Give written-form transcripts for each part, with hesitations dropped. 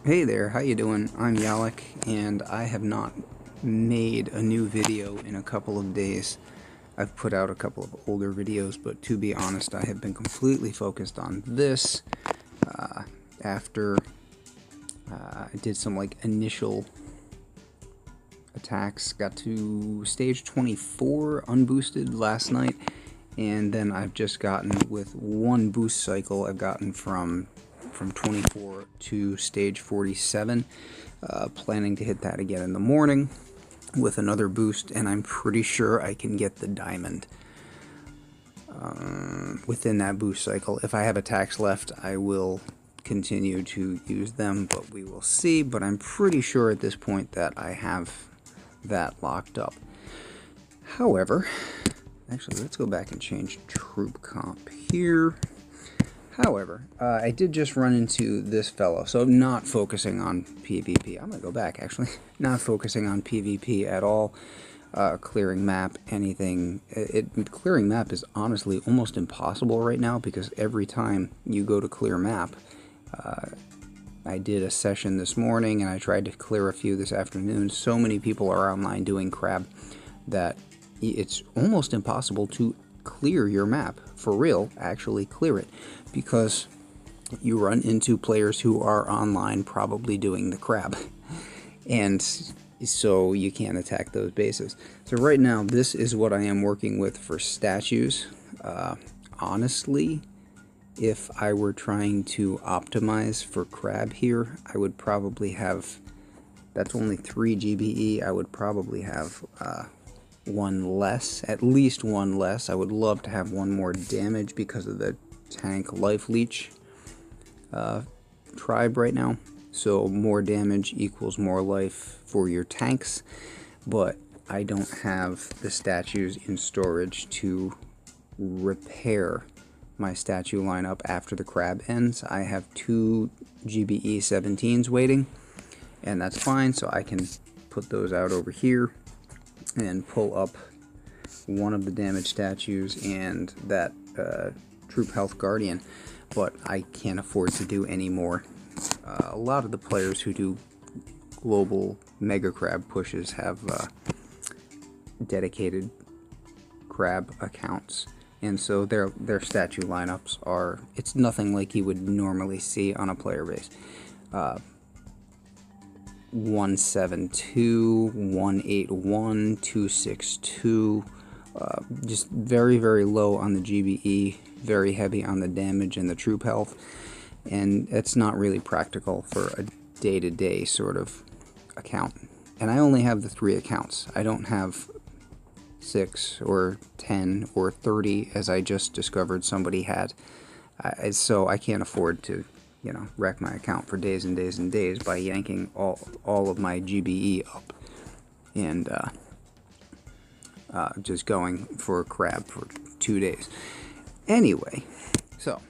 Hey there, how you doing? I'm Yalek, and I have not made a new video in a couple of days. I've put out a couple of older videos, but to be honest, I have been completely focused on this after I did some initial attacks. Got to stage 24 unboosted last night, and then I've just gotten, with one boost cycle, I've gotten from 24 to stage 47, planning to hit that again in the morning with another boost, and I'm pretty sure I can get the diamond within that boost cycle. If I have attacks left, I will continue to use them, but we will see. But I'm pretty sure at this point that I have that locked up. However, actually, let's go back and change troop comp here. However, I did just run into this fellow, so not focusing on PvP. I'm going to go back, actually. Not focusing on PvP at all. Clearing map, anything. Clearing map is honestly almost impossible right now, because every time you go to clear map, I did a session this morning, and I tried to clear a few this afternoon. So many people are online doing crab that it's almost impossible to clear your map. For real, actually clear it, because you run into players who are online probably doing the crab, and so you can't attack those bases. So right now, this is what I am working with for statues. Honestly, if I were trying to optimize for crab here, I would probably have, that's only 3 GBE, I would probably have one less, at least one less. I would love to have one more damage because of the tank life leech tribe right now. So more damage equals more life for your tanks, but I don't have the statues in storage to repair my statue lineup after the crab ends. I have 2 GBE 17s waiting, and that's fine, so I can put those out over here and pull up one of the damaged statues and that troop health guardian, but I can't afford to do any more. A lot of the players who do global mega crab pushes have dedicated crab accounts, and so their statue lineups are, it's nothing like you would normally see on a player base. 172, 181, 262, just very, very low on the GBE, very heavy on the damage and the troop health, and it's not really practical for a day-to-day sort of account. And I only have the 3 accounts. I don't have 6 or 10 or 30, as I just discovered somebody had. So I can't afford to, wreck my account for days and days and days by yanking all of my GBE up and just going for a crab for 2 days. Anyway, so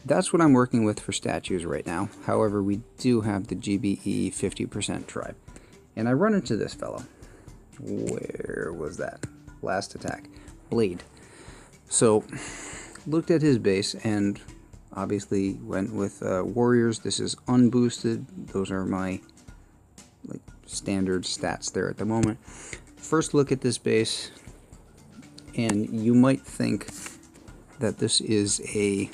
that's what I'm working with for statues right now. However, we do have the GBE 50% tribe. And I run into this fellow. Where was that? Last attack. Blade. So, looked at his base and obviously went with warriors. This is unboosted. Those are my standard stats there at the moment. First look at this base, and you might think that this is a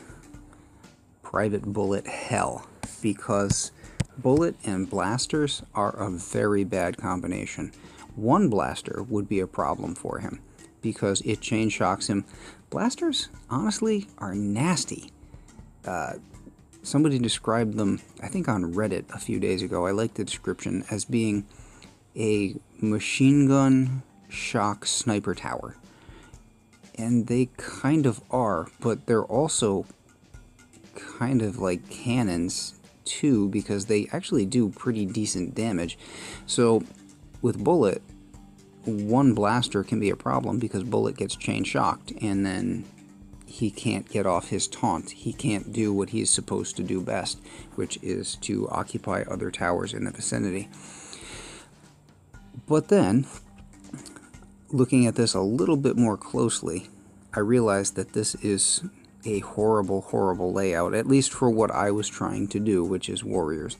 private bullet hell, because bullet and blasters are a very bad combination. One blaster would be a problem for him because it chain shocks him. Blasters, honestly, are nasty. Somebody described them, I think on Reddit a few days ago. I liked the description as being a machine gun shock sniper tower. And they kind of are, but they're also kind of like cannons too, because they actually do pretty decent damage. So with Bullitt, one blaster can be a problem because Bullitt gets chain shocked, and then he can't get off his taunt. He can't do what he's supposed to do best, which is to occupy other towers in the vicinity. But then, looking at this a little bit more closely, I realized that this is a horrible, horrible layout, at least for what I was trying to do, which is warriors.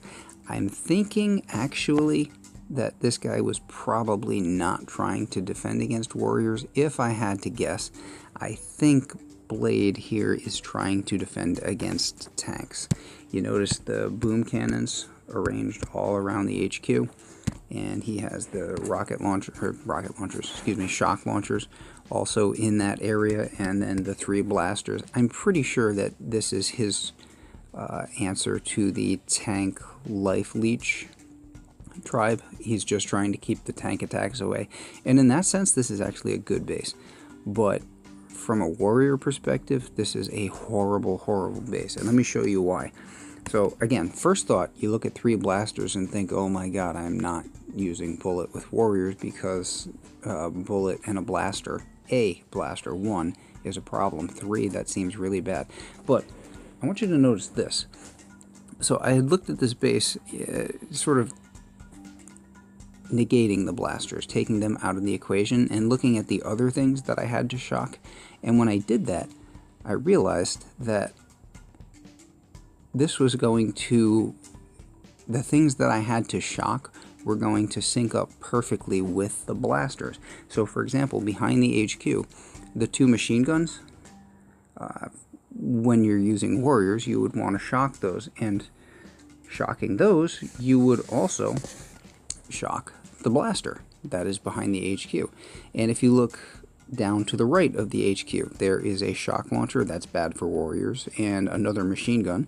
I'm thinking, actually, that this guy was probably not trying to defend against warriors. If I had to guess, I think Blade here is trying to defend against tanks. You notice the boom cannons arranged all around the HQ, and he has the shock launchers also in that area, and then the 3 blasters. I'm pretty sure that this is his answer to the tank life leech tribe. He's just trying to keep the tank attacks away, and in that sense this is actually a good base. But from a warrior perspective, this is a horrible base, and let me show you why. So again, first thought, you look at 3 blasters and think, oh my god, I'm not using Bullitt with warriors because Bullitt and a blaster 1 is a problem. 3, that seems really bad. But I want you to notice this. So I had looked at this base, sort of negating the blasters, taking them out of the equation, and looking at the other things that I had to shock. And when I did that, I realized that this was going to, the things that I had to shock were going to sync up perfectly with the blasters. So for example, behind the HQ, the 2 machine guns, when you're using warriors, you would want to shock those, and shocking those, you would also shock the blaster that is behind the HQ. And if you look down to the right of the HQ, there is a shock launcher that's bad for warriors, and another machine gun.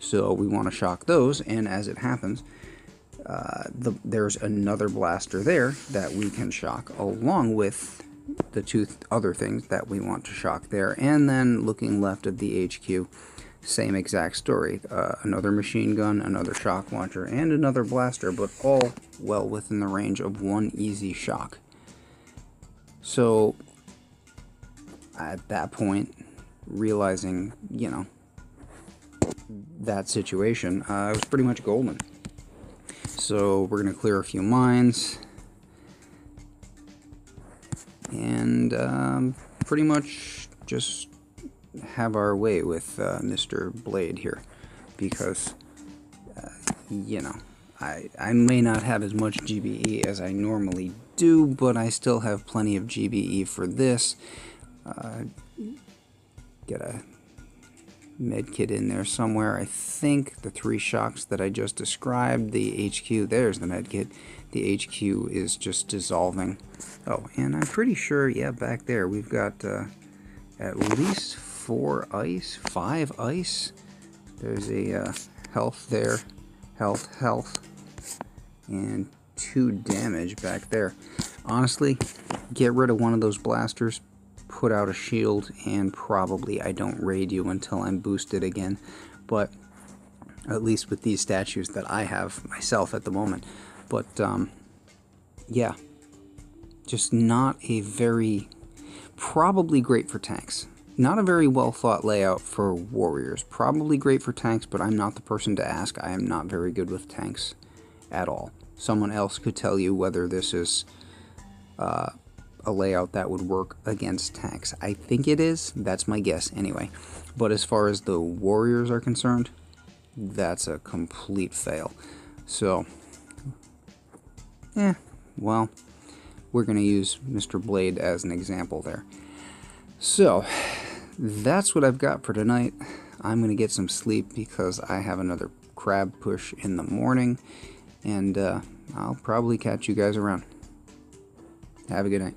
So we want to shock those, and as it happens, there's another blaster there that we can shock, along with the 2 other things that we want to shock there. And then looking left of the HQ, same exact story. Another machine gun, another shock launcher, and another blaster, but all well within the range of 1 easy shock. So at that point, realizing, you know, that situation, it was pretty much golden. So we're going to clear a few mines, and pretty much just have our way with Mr. Blade here, because you know, I may not have as much GBE as I normally do, but I still have plenty of GBE for this. Get a med kit in there somewhere. I think the 3 shocks that I just described, the HQ, there's the med kit. The HQ is just dissolving. Oh, and I'm pretty sure, yeah, back there we've got at least 5 ice. There's a health there, health, and 2 damage back there. Honestly, get rid of one of those blasters, put out a shield, and probably I don't raid you until I'm boosted again. But at least with these statues that I have myself at the moment. But yeah, just not a very, probably great for tanks. Not a very well thought layout for warriors. Probably great for tanks, but I'm not the person to ask. I am not very good with tanks at all. Someone else could tell you whether this is a layout that would work against tanks. I think it is. That's my guess anyway. But as far as the warriors are concerned, that's a complete fail. So, well, we're going to use Mr. Blade as an example there. So, that's what I've got for tonight. I'm going to get some sleep because I have another crab push in the morning, and I'll probably catch you guys around. Have a good night.